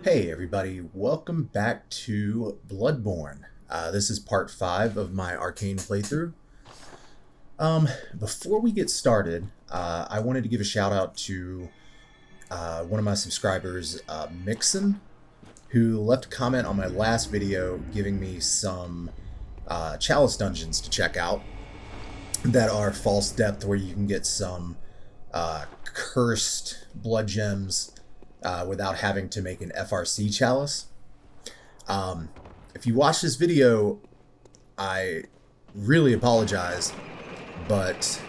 Hey everybody, welcome back to Bloodborne. This is part 5 of my arcane playthrough. Before we get started, I wanted to give a shout out to one of my subscribers, Mixon, who left a comment on my last video giving me some chalice dungeons to check out that are false depth, where you can get some cursed blood gems without having to make an FRC chalice. If you watch this video, I really apologize, but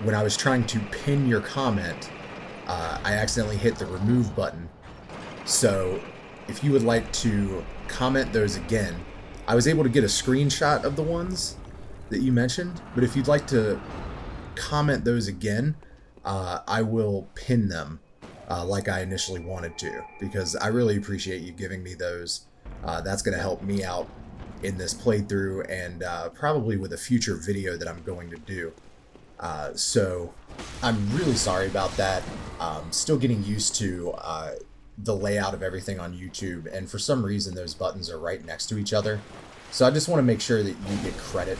when I was trying to pin your comment, I accidentally hit the remove button. So if you would like to comment those again, I was able to get a screenshot of the ones that you mentioned, but if you'd like to comment those again, I will pin them like I initially wanted to, because I really appreciate you giving me those. That's going to help me out in this playthrough and probably with a future video that I'm going to do. So I'm really sorry about that. Still getting used to the layout of everything on YouTube, and for some reason those buttons are right next to each other. So I just want to make sure that you get credit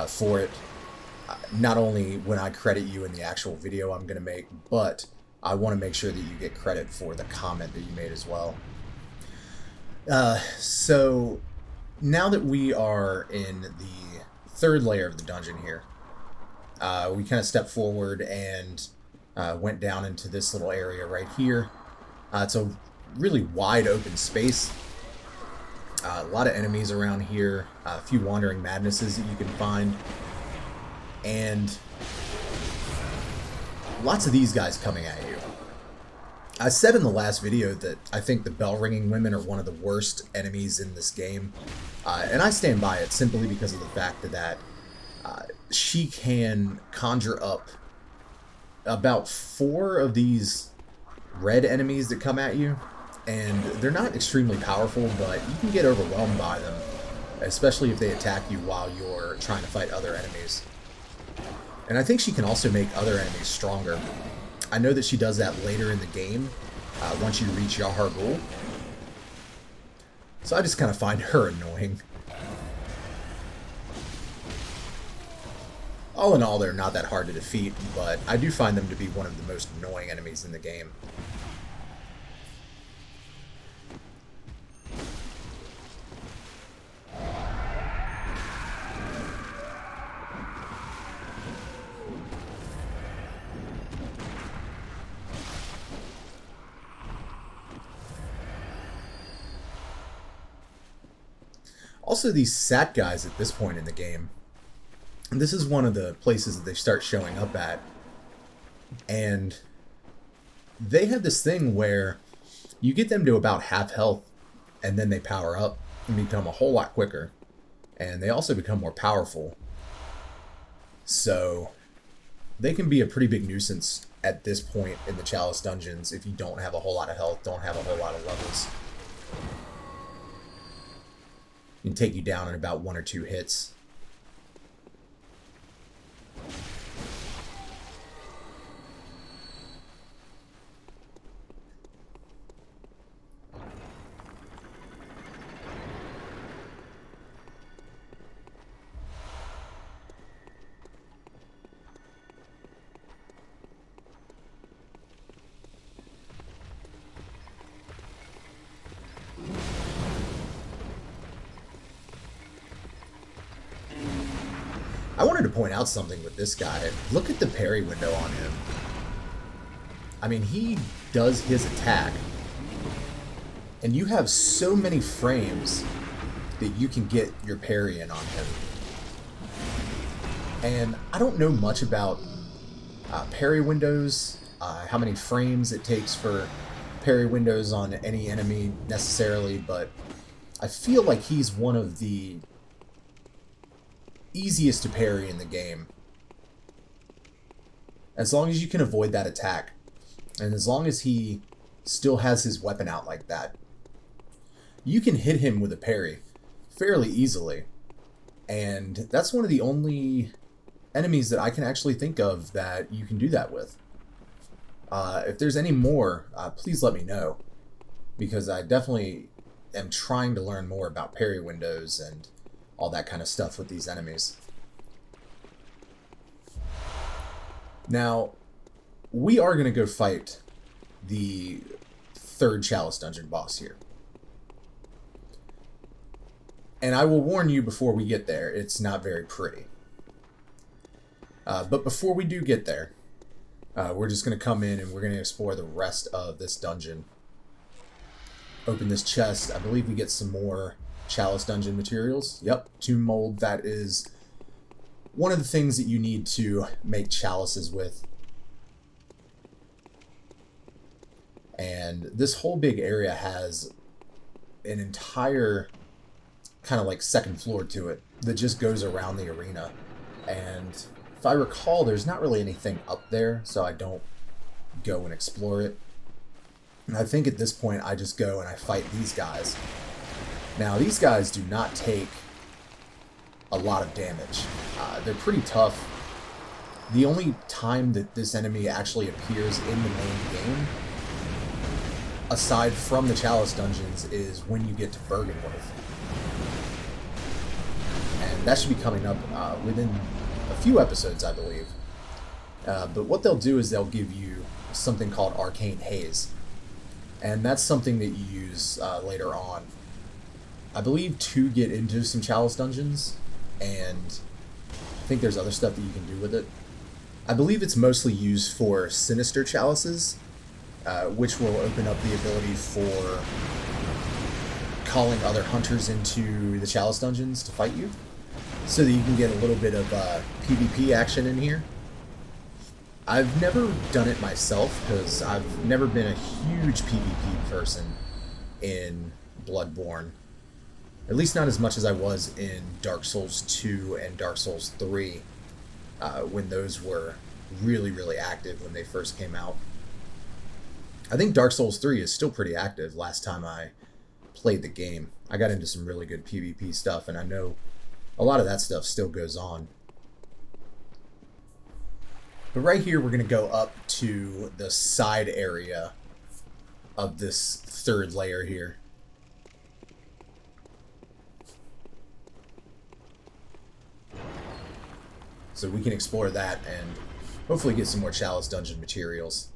for it. Not only when I credit you in the actual video I'm going to make, but I want to make sure that you get credit for the comment that you made as well. So now that we are in the third layer of the dungeon here, we kind of stepped forward and went down into this little area right here. It's a really wide open space. A lot of enemies around here, a few wandering madnesses that you can find, and lots of these guys coming at you. I said in the last video that I think the bell-ringing women are one of the worst enemies in this game, and I stand by it simply because of the fact that she can conjure up about 4 of these red enemies that come at you, and they're not extremely powerful, but you can get overwhelmed by them, especially if they attack you while you're trying to fight other enemies. And I think she can also make other enemies stronger. I know that she does that later in the game, once you reach Yahar Ghul. So I just kind of find her annoying. All in all, they're not that hard to defeat, but I do find them to be one of the most annoying enemies in the game. Also, these sat guys at this point in the game, and this is one of the places that they start showing up at, and they have this thing where you get them to about half health, and then they power up and become a whole lot quicker, and they also become more powerful. So they can be a pretty big nuisance at this point in the Chalice dungeons if you don't have a whole lot of health, don't have a whole lot of levels. Can take you down in about 1 or 2 hits. I wanted to point out something with this guy. Look at the parry window on him. I mean, he does his attack, and you have so many frames that you can get your parry in on him. And I don't know much about parry windows, how many frames it takes for parry windows on any enemy necessarily, but I feel like he's one of the easiest to parry in the game. As long as you can avoid that attack, and as long as he still has his weapon out like that, you can hit him with a parry fairly easily. And that's one of the only enemies that I can actually think of that you can do that with. If there's any more, please let me know. because I definitely am trying to learn more about parry windows and all that kind of stuff with these enemies. Now, we are going to go fight the third Chalice Dungeon boss here. And I will warn you before we get there, it's not very pretty. But before we do get there, we're just going to come in and we're going to explore the rest of this dungeon. Open this chest. I believe we get some more Chalice Dungeon materials. Yep, tomb mold. That is one of the things that you need to make chalices with. And this whole big area has an entire kind of like second floor to it that just goes around the arena. And if I recall, there's not really anything up there, so I don't go and explore it. And I think at this point I just go and I fight these guys. Now these guys do not take a lot of damage. They're pretty tough. The only time that this enemy actually appears in the main game, aside from the Chalice Dungeons, is when you get to Bergenworth. And that should be coming up within a few episodes, I believe. But what they'll do is they'll give you something called Arcane Haze. And that's something that you use later on. I believe to get into some Chalice Dungeons, and I think there's other stuff that you can do with it. I believe it's mostly used for Sinister Chalices, which will open up the ability for calling other hunters into the Chalice Dungeons to fight you, so that you can get a little bit of PvP action in here. I've never done it myself, because I've never been a huge PvP person in Bloodborne. At least not as much as I was in Dark Souls 2 and Dark Souls 3, when those were really, really active when they first came out. I think Dark Souls 3 is still pretty active last time I played the game. I got into some really good PvP stuff, and I know a lot of that stuff still goes on. But right here, we're going to go up to the side area of this third layer here. So we can explore that and hopefully get some more Chalice Dungeon materials.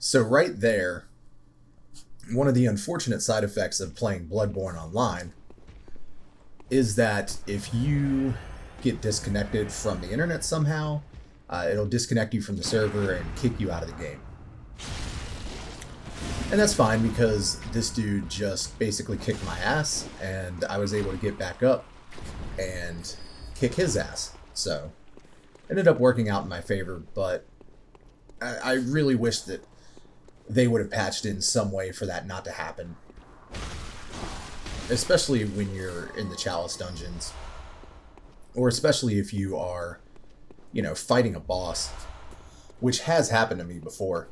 So right there, one of the unfortunate side effects of playing Bloodborne online is that if you get disconnected from the internet somehow, it'll disconnect you from the server and kick you out of the game. And that's fine, because this dude just basically kicked my ass, and I was able to get back up and kick his ass. So, it ended up working out in my favor, but I really wish that they would have patched in some way for that not to happen. Especially when you're in the Chalice Dungeons. Or especially if you are, you know, fighting a boss. Which has happened to me before.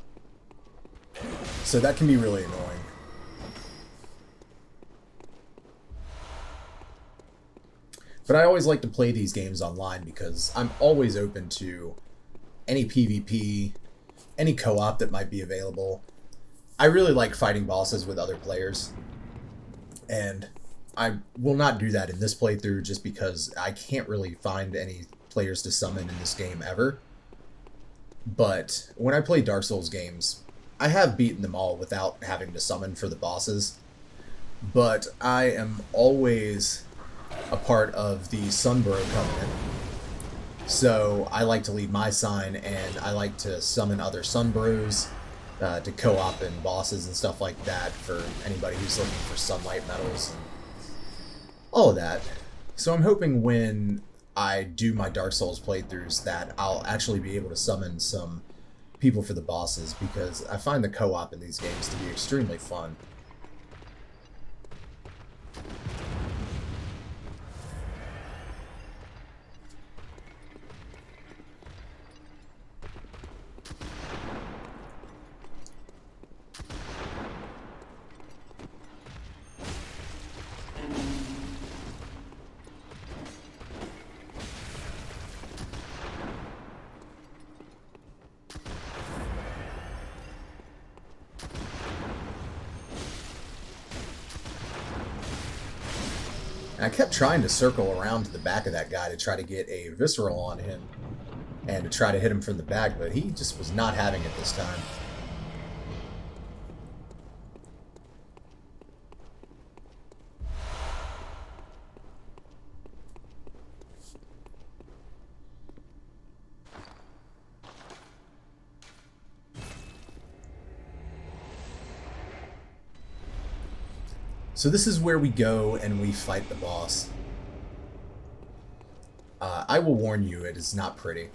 So that can be really annoying. But I always like to play these games online because I'm always open to any PvP, any co-op that might be available. I really like fighting bosses with other players, and I will not do that in this playthrough just because I can't really find any players to summon in this game ever. But when I play Dark Souls games, I have beaten them all without having to summon for the bosses, but I am always a part of the Sunbro Covenant. So I like to leave my sign, and I like to summon other Sunbros to co-op and bosses and stuff like that for anybody who's looking for sunlight metals and all of that. So I'm hoping when I do my Dark Souls playthroughs that I'll actually be able to summon some people for the bosses, because I find the co-op in these games to be extremely fun. And I kept trying to circle around to the back of that guy to try to get a visceral on him and to try to hit him from the back, but he just was not having it this time. So this is where we go and we fight the boss. I will warn you, it is not pretty.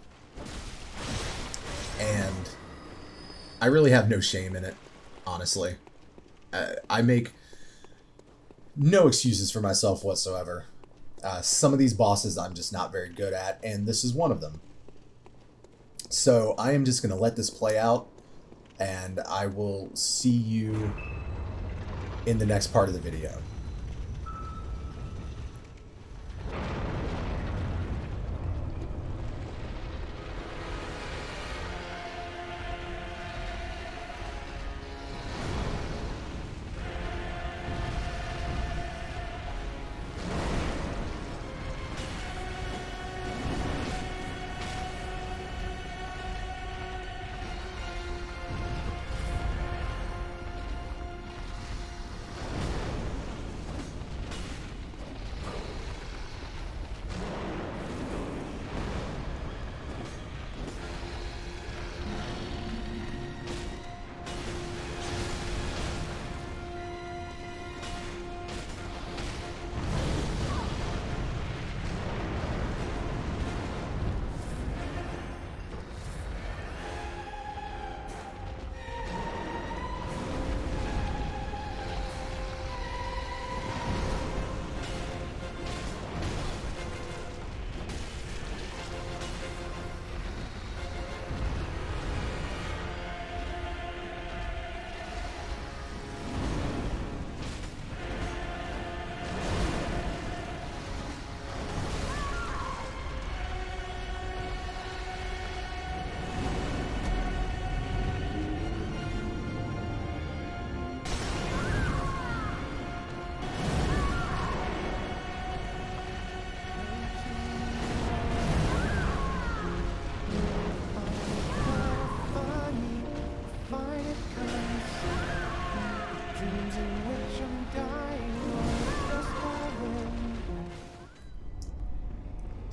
And I really have no shame in it, honestly. I make no excuses for myself whatsoever. Some of these bosses I'm just not very good at, and this is one of them. So I am just going to let this play out, and I will see you in the next part of the video.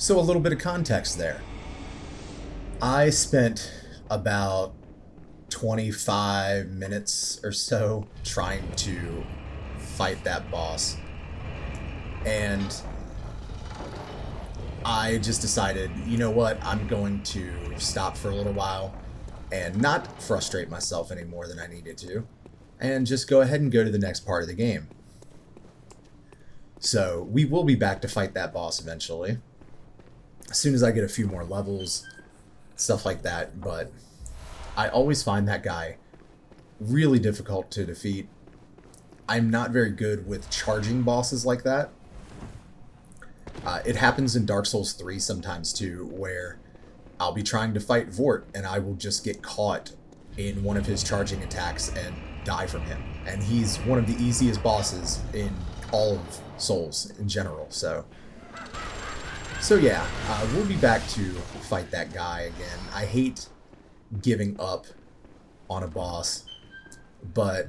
So a little bit of context there. I spent about 25 minutes or so trying to fight that boss. And I just decided, you know what, I'm going to stop for a little while and not frustrate myself any more than I needed to, and just go ahead and go to the next part of the game. So we will be back to fight that boss eventually, as soon as I get a few more levels, stuff like that, but I always find that guy really difficult to defeat. I'm not very good with charging bosses like that. It happens in Dark Souls 3 sometimes too, where I'll be trying to fight Vort and I will just get caught in one of his charging attacks and die from him. And he's one of the easiest bosses in all of Souls in general, so yeah, we'll be back to fight that guy again. I hate giving up on a boss, but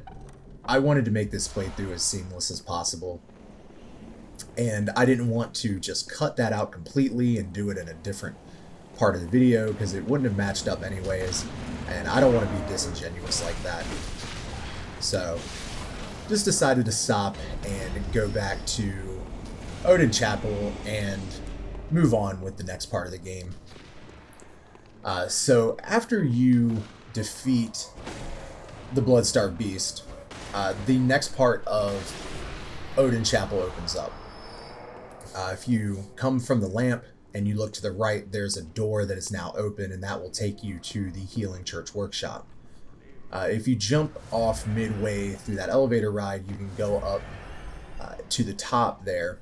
I wanted to make this playthrough as seamless as possible. And I didn't want to just cut that out completely and do it in a different part of the video because it wouldn't have matched up anyways, and I don't want to be disingenuous like that. So just decided to stop and go back to Odin Chapel and move on with the next part of the game. So after you defeat the Bloodstarved Beast, the next part of Odin Chapel opens up. If you come from the lamp and you look to the right, there's a door that is now open, and that will take you to the Healing Church Workshop. If you jump off midway through that elevator ride, you can go up to the top there,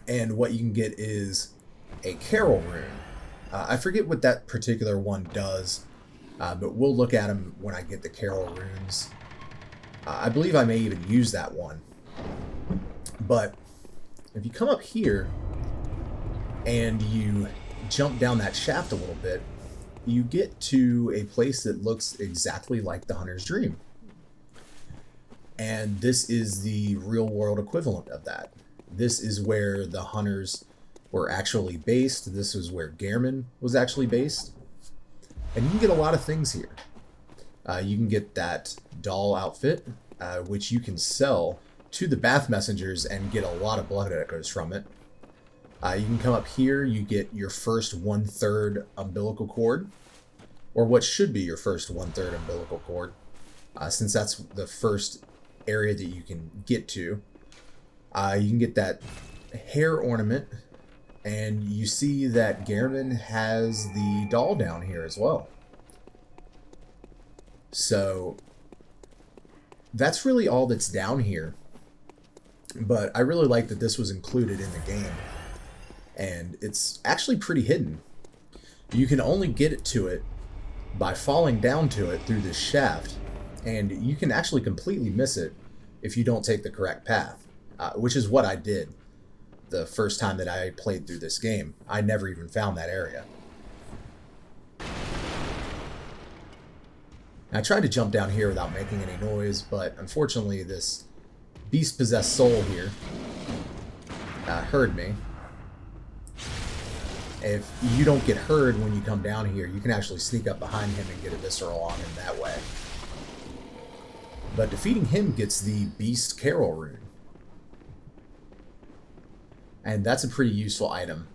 and what you can get is a Carol rune. I forget what that particular one does, but we'll look at them when I get the Carol runes. I believe I may even use that one. But if you come up here and you jump down that shaft a little bit, you get to a place that looks exactly like the Hunter's Dream. And this is the real world equivalent of that. This is where the Hunters were actually based. This is where Gehrman was actually based. And you can get a lot of things here. You can get that doll outfit, which you can sell to the Bath Messengers and get a lot of blood echoes from it. You can come up here, you get your first 1/3 umbilical cord, or what should be your first 1/3 umbilical cord, since that's the first area that you can get to. You can get that hair ornament, and you see that Gehrman has the doll down here as well. So that's really all that's down here, but I really like that this was included in the game, and it's actually pretty hidden. You can only get to it by falling down to it through this shaft, and you can actually completely miss it if you don't take the correct path, which is what I did the first time that I played through this game. I never even found that area. I tried to jump down here without making any noise, but unfortunately this beast-possessed soul here heard me. If you don't get heard when you come down here, you can actually sneak up behind him and get a visceral on him that way. But defeating him gets the Beast Carol rune. And that's a pretty useful item.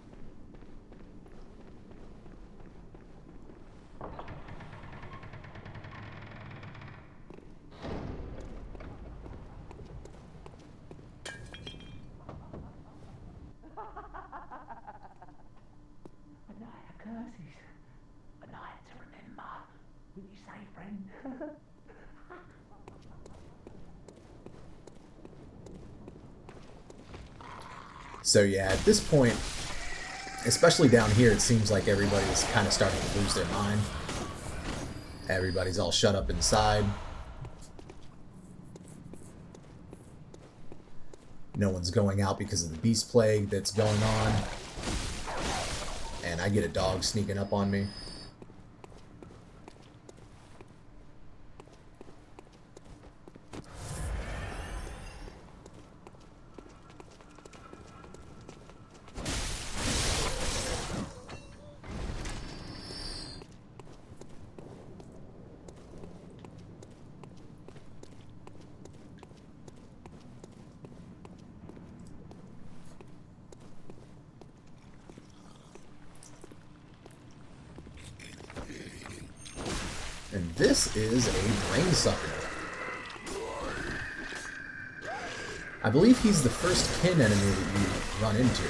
So yeah, at this point, especially down here, it seems like everybody's kind of starting to lose their mind. Everybody's all shut up inside. No one's going out because of the beast plague that's going on. And I get a dog sneaking up on me. And this is a brain sucker. I believe he's the first kin enemy that you run into.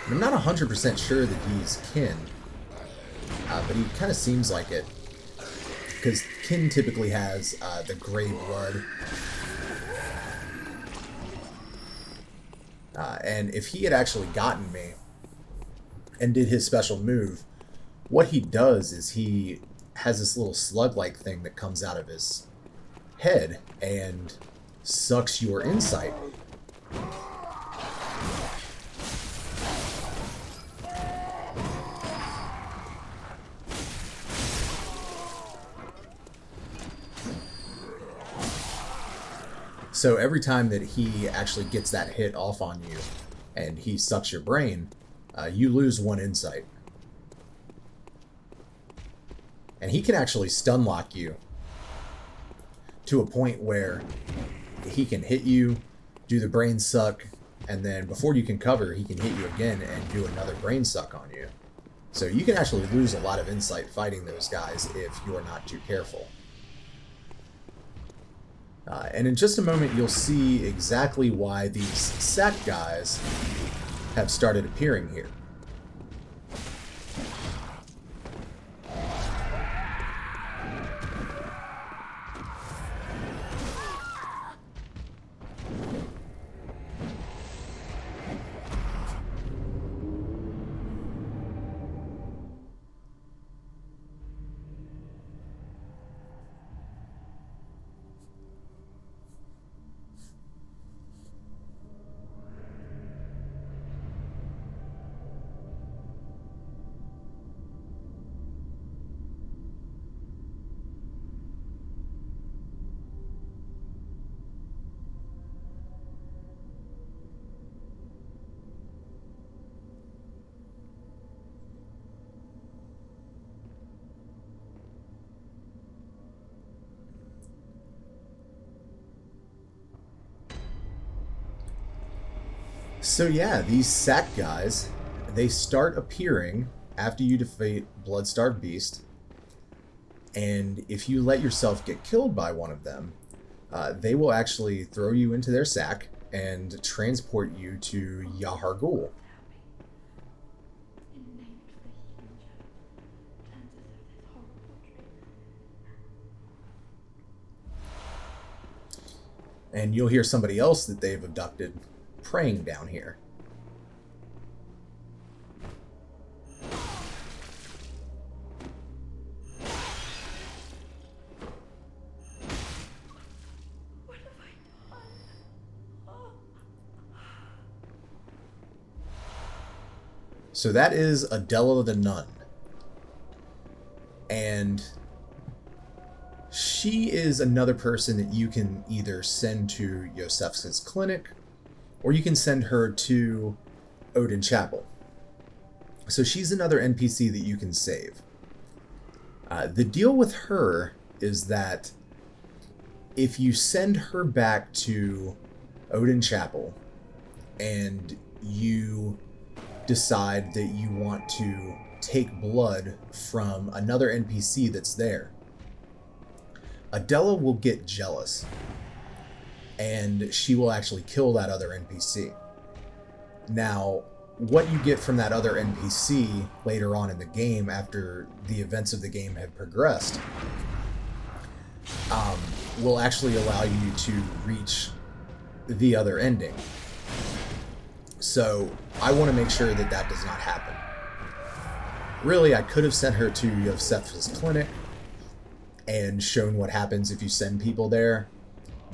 And I'm not 100% sure that he's kin, but he kind of seems like it. Because kin typically has the gray blood. And if he had actually gotten me and did his special move, what he does is he has this little slug-like thing that comes out of his head and sucks your insight. So every time that he actually gets that hit off on you and he sucks your brain, you lose 1 insight. And he can actually stun lock you to a point where he can hit you, do the brain suck, and then before you can cover, he can hit you again and do another brain suck on you. So you can actually lose a lot of insight fighting those guys if you're not too careful. And in just a moment, you'll see exactly why these sack guys have started appearing here. So yeah, these sack guys, they start appearing after you defeat Bloodstarved Beast, and if you let yourself get killed by one of them, they will actually throw you into their sack and transport you to Yahar Ghul. And you'll hear somebody else that they've abducted praying down here. What have I done? Oh. So that is Adela the Nun. And she is another person that you can either send to Yosef's clinic, or you can send her to Odin Chapel. So she's another NPC that you can save. The deal with her is that if you send her back to Odin Chapel and you decide that you want to take blood from another NPC that's there, Adela will get jealous, and she will actually kill that other NPC. Now, what you get from that other NPC later on in the game, after the events of the game have progressed, will actually allow you to reach the other ending. So, I want to make sure that that does not happen. Really, I could have sent her to Yosef's clinic and shown what happens if you send people there,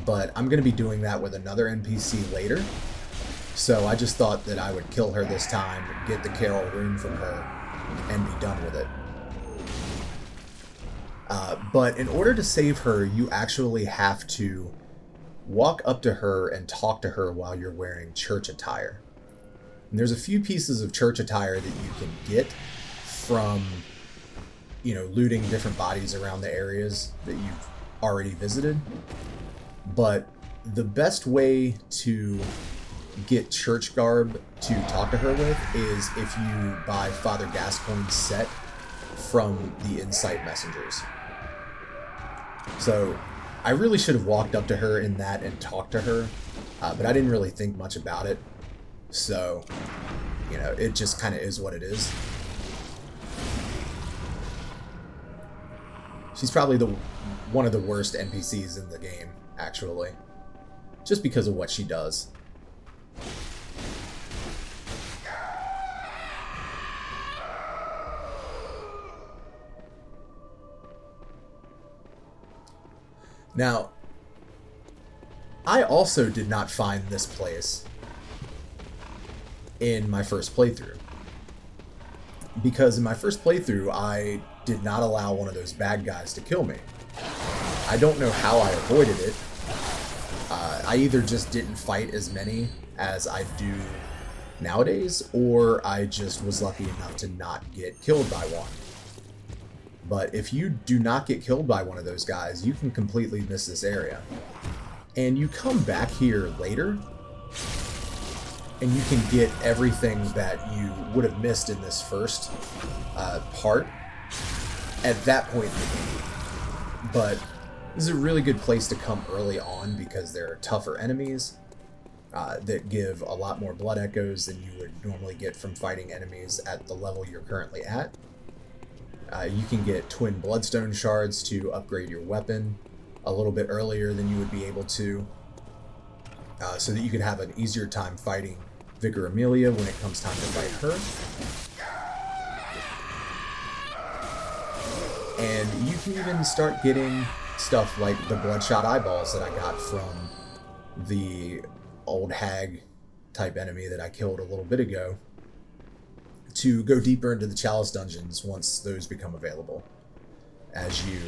but I'm going to be doing that with another NPC later, so I just thought that I would kill her this time, get the Carol rune from her, and be done with it. But in order to save her, you actually have to walk up to her and talk to her while you're wearing church attire. And there's a few pieces of church attire that you can get from, you know, looting different bodies around the areas that you've already visited. But the best way to get church garb to talk to her with is if you buy Father Gascoigne's set from the Insight Messengers. So I really should have walked up to her in that and talked to her, but I didn't really think much about it. So, you know, it just kind of is what it is. She's probably one of the worst NPCs in the game, actually, just because of what she does. Now, I also did not find this place in my first playthrough, because in my first playthrough I did not allow one of those bad guys to kill me. I don't know how I avoided it. I either just didn't fight as many as I do nowadays, or I just was lucky enough to not get killed by one. But if you do not get killed by one of those guys, you can completely miss this area. And you come back here later, and you can get everything that you would have missed in this first part at that point in the game. But this is a really good place to come early on because there are tougher enemies that give a lot more blood echoes than you would normally get from fighting enemies at the level you're currently at. You can get twin bloodstone shards to upgrade your weapon a little bit earlier than you would be able to, so that you could have an easier time fighting Vicar Amelia when it comes time to fight her. And you can even start getting stuff like the bloodshot eyeballs that I got from the old hag type enemy that I killed a little bit ago, to go deeper into the Chalice dungeons once those become available, as you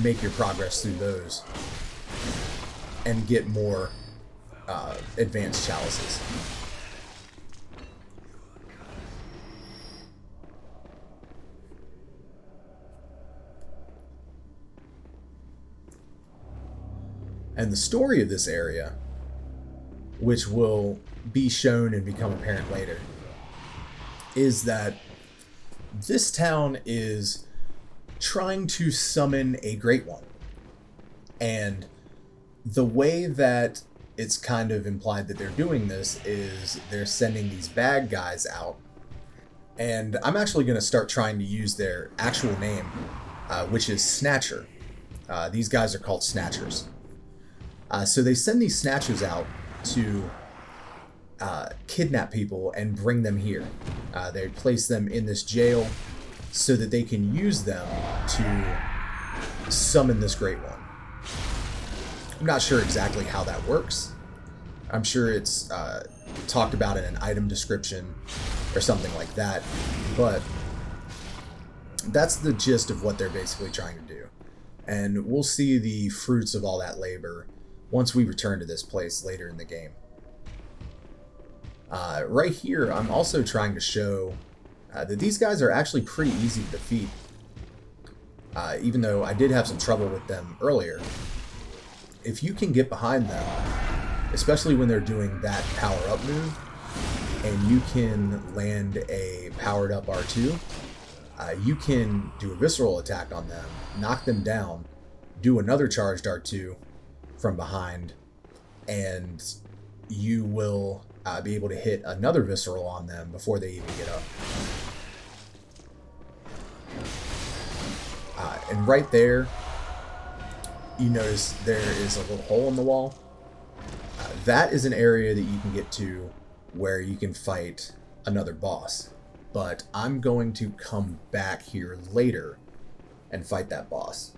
make your progress through those and get more advanced chalices. And the story of this area, which will be shown and become apparent later, is that this town is trying to summon a great one. And the way that it's kind of implied that they're doing this is they're sending these bad guys out. And I'm actually going to start trying to use their actual name, which is Snatcher. These guys are called Snatchers. So they send these Snatchers out to kidnap people and bring them here. They place them in this jail so that they can use them to summon this Great One. I'm not sure exactly how that works. I'm sure it's talked about in an item description or something like that, but that's the gist of what they're basically trying to do. And we'll see the fruits of all that labor once we return to this place later in the game. Right here, I'm also trying to show that these guys are actually pretty easy to defeat. Even though I did have some trouble with them earlier. If you can get behind them, especially when they're doing that power-up move, and you can land a powered-up R2, you can do a visceral attack on them, knock them down, do another charged R2 from behind, and you will be able to hit another visceral on them before they even get up. And right there, you notice there is a little hole in the wall. That is an area that you can get to where you can fight another boss. But I'm going to come back here later and fight that boss.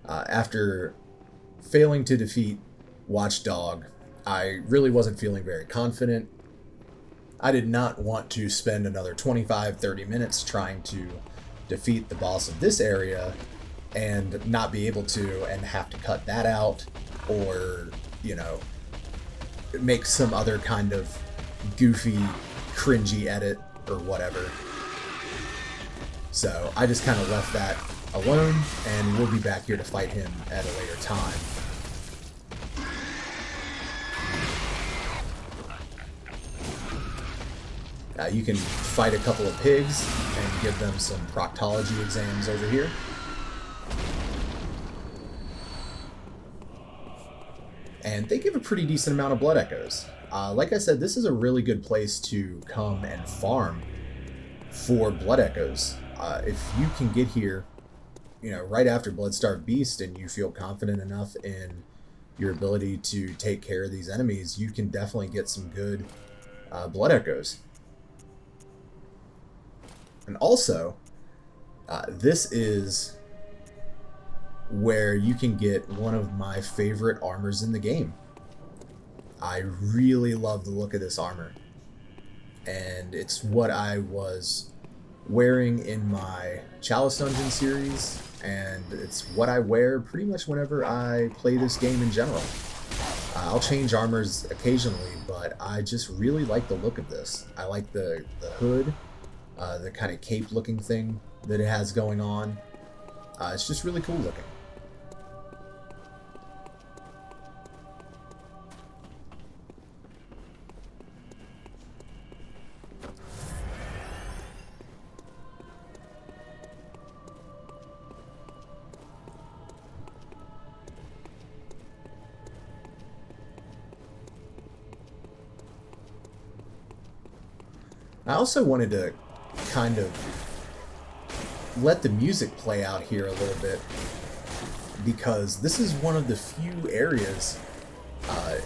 After failing to defeat Watchdog, I really wasn't feeling very confident. I did not want to spend another 25-30 minutes trying to defeat the boss of this area and not be able to, and have to cut that out, or, you know, make some other kind of goofy, cringy edit or whatever. So I just kind of left that alone, and we'll be back here to fight him at a later time. You can fight a couple of pigs and give them some proctology exams over here. And they give a pretty decent amount of blood echoes. Like I said, this is a really good place to come and farm for blood echoes. If you can get here, you know, right after Bloodstarved Beast, and you feel confident enough in your ability to take care of these enemies, you can definitely get some good blood echoes. And also, this is where you can get one of my favorite armors in the game. I really love the look of this armor, and it's what I was wearing in my Chalice Dungeon series, and it's what I wear pretty much whenever I play this game in general. I'll change armors occasionally, but I just really like the look of this. I like the hood. the kind of cape looking thing that it has going on. It's just really cool looking. I also wanted to kind of let the music play out here a little bit, because this is one of the few areas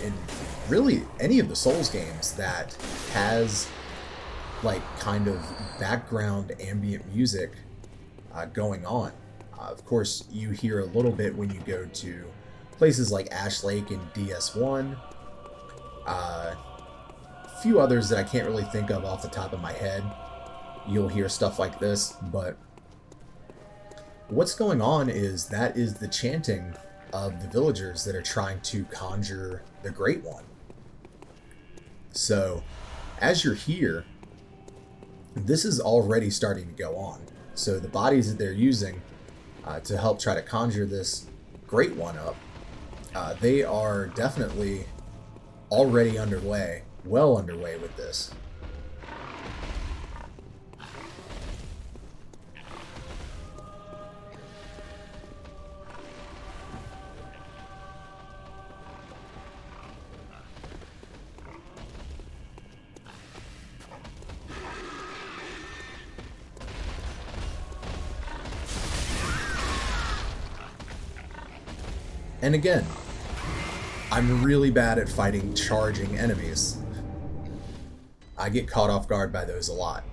in really any of the Souls games that has like kind of background ambient music going on. Of course, you hear a little bit when you go to places like Ash Lake and DS1. Few others that I can't really think of off the top of my head. You'll hear stuff like this, but what's going on is that is the chanting of the villagers that are trying to conjure the Great One. So, as you're here, this is already starting to go on. So the bodies that they're using to help try to conjure this Great One up, they are definitely already underway. Well underway with this. And again, I'm really bad at fighting charging enemies. I get caught off guard by those a lot.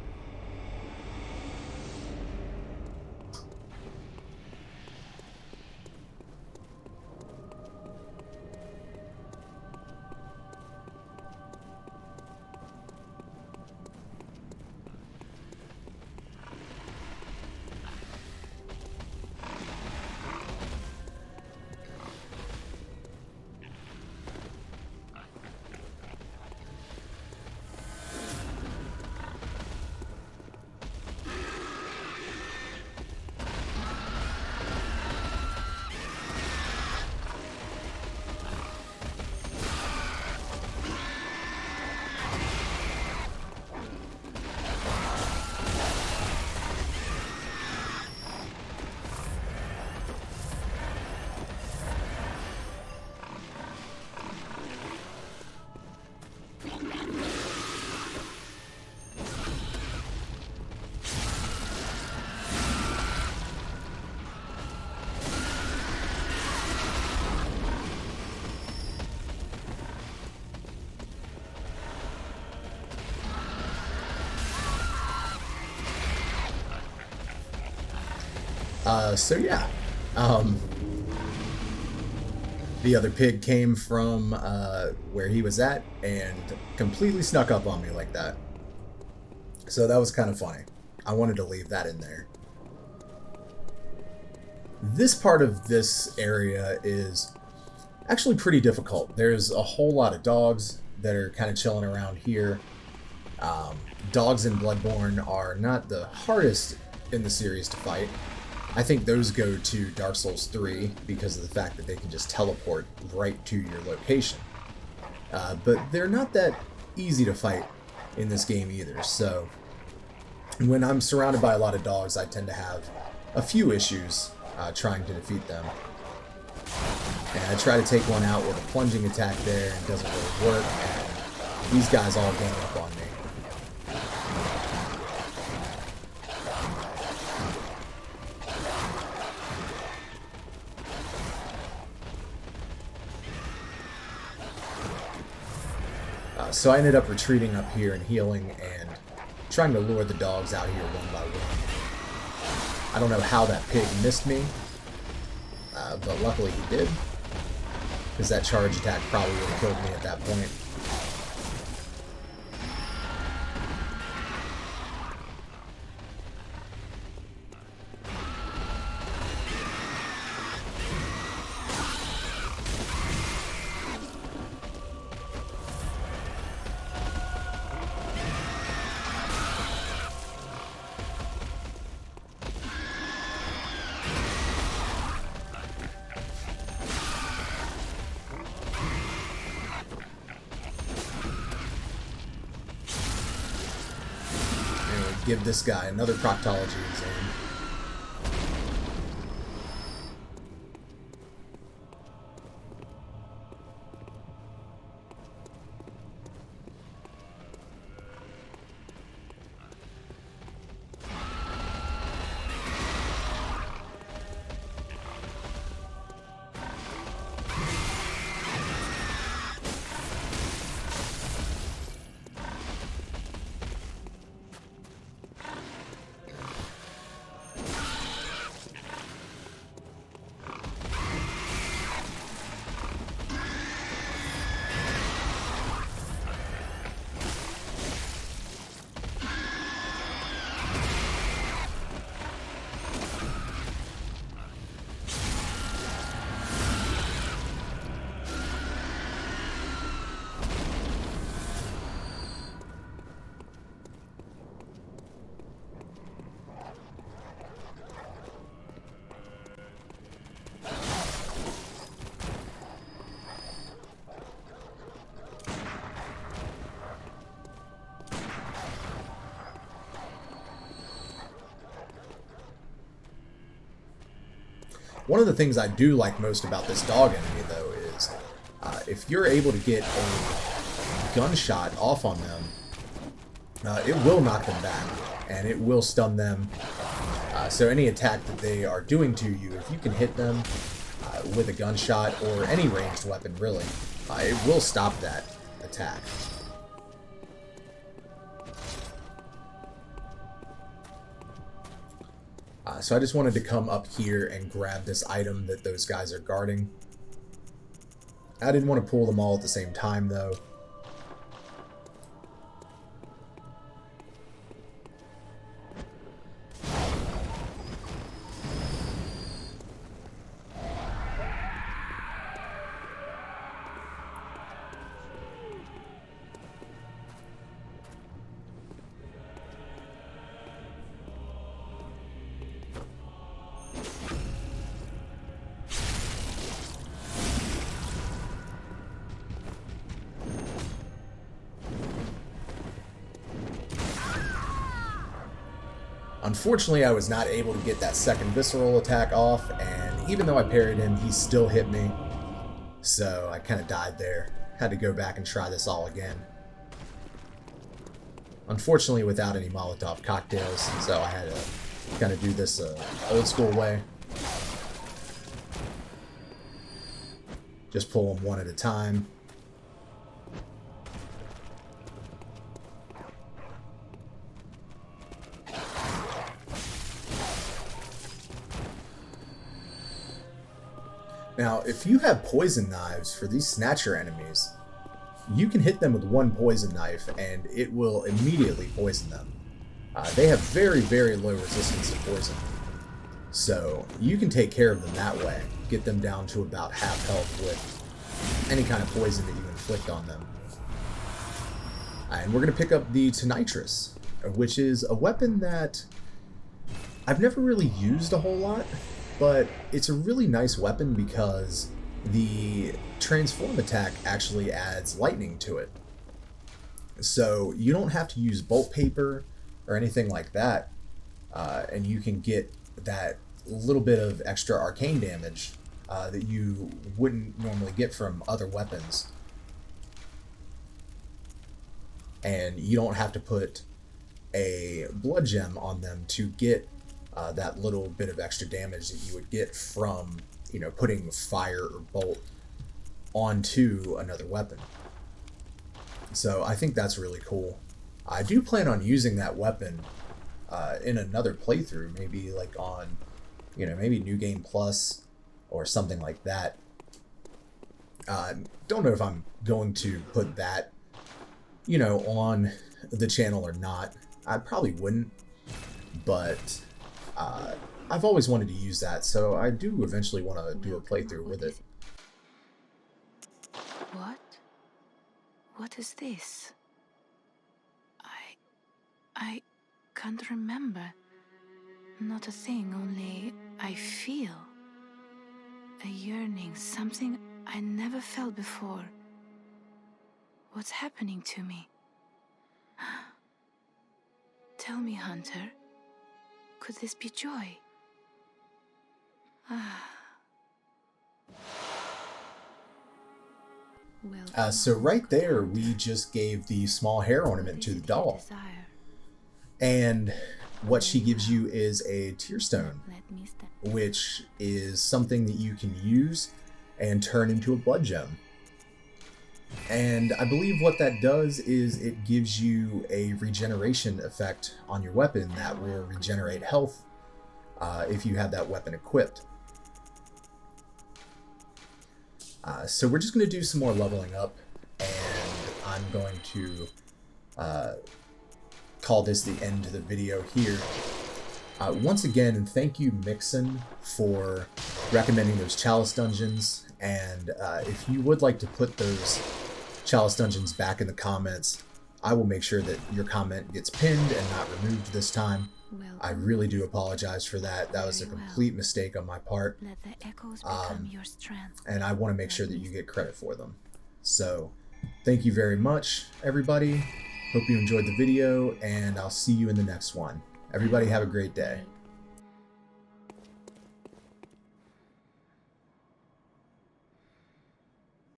So yeah, the other pig came from where he was at and completely snuck up on me like that. So that was kind of funny. I wanted to leave that in there. This part of this area is actually pretty difficult. There's a whole lot of dogs that are kind of chilling around here. Dogs in Bloodborne are not the hardest in the series to fight. I think those go to Dark Souls 3 because of the fact that they can just teleport right to your location. But they're not that easy to fight in this game either, so when I'm surrounded by a lot of dogs, I tend to have a few issues trying to defeat them. And I try to take one out with a plunging attack there, and it doesn't really work, and these guys all gang up on me. So I ended up retreating up here and healing and trying to lure the dogs out here one by one. I don't know how that pig missed me, but luckily he did, because that charge attack probably would have killed me at that point. give this guy another proctology exam. One of the things I do like most about this dog enemy, though, is if you're able to get a gunshot off on them, it will knock them back, and it will stun them. So any attack that they are doing to you, if you can hit them with a gunshot or any ranged weapon, really, it will stop that attack. So I just wanted to come up here and grab this item that those guys are guarding. I didn't want to pull them all at the same time, though. Unfortunately, I was not able to get that second visceral attack off, and even though I parried him, he still hit me. So I kind of died there. Had to go back and try this all again. Unfortunately, without any Molotov cocktails, so I had to kind of do this old school way. Just pull them one at a time. Now, if you have poison knives for these snatcher enemies, you can hit them with one poison knife and it will immediately poison them. They have very, very low resistance to poison. So you can take care of them that way, get them down to about half health with any kind of poison that you inflict on them. And we're going to pick up the Tonitrus, which is a weapon that I've never really used a whole lot. But it's a really nice weapon because the transform attack actually adds lightning to it. So you don't have to use bolt paper or anything like that, and you can get that little bit of extra arcane damage that you wouldn't normally get from other weapons. And you don't have to put a blood gem on them to get that little bit of extra damage that you would get from, you know, putting fire or bolt onto another weapon. So I think that's really cool. I do plan on using that weapon in another playthrough, maybe like on, you know, maybe New Game Plus or something like that. Don't know if I'm going to put that, you know, on the channel or not. I probably wouldn't, but I've always wanted to use that, so I do eventually want to do a playthrough with it. What? What is this? I can't remember. Not a thing, only I feel a yearning, something I never felt before. What's happening to me? Tell me, Hunter, could this be joy? Well, So right there, we just gave the small hair ornament to the doll. And what she gives you is a tear stone, which is something that you can use and turn into a blood gem. And I believe what that does is it gives you a regeneration effect on your weapon that will regenerate health if you have that weapon equipped. So we're just going to do some more leveling up, and I'm going to call this the end of the video here. Once again, thank you, Mixon, for recommending those Chalice dungeons, and if you would like to put those Chalice dungeons back in the comments, I will make sure that your comment gets pinned and not removed this time. I really do apologize for that. That was a complete mistake on my part. And I want to make sure that you get credit for them. So, thank you very much, everybody. Hope you enjoyed the video, and I'll see you in the next one. Everybody have a great day.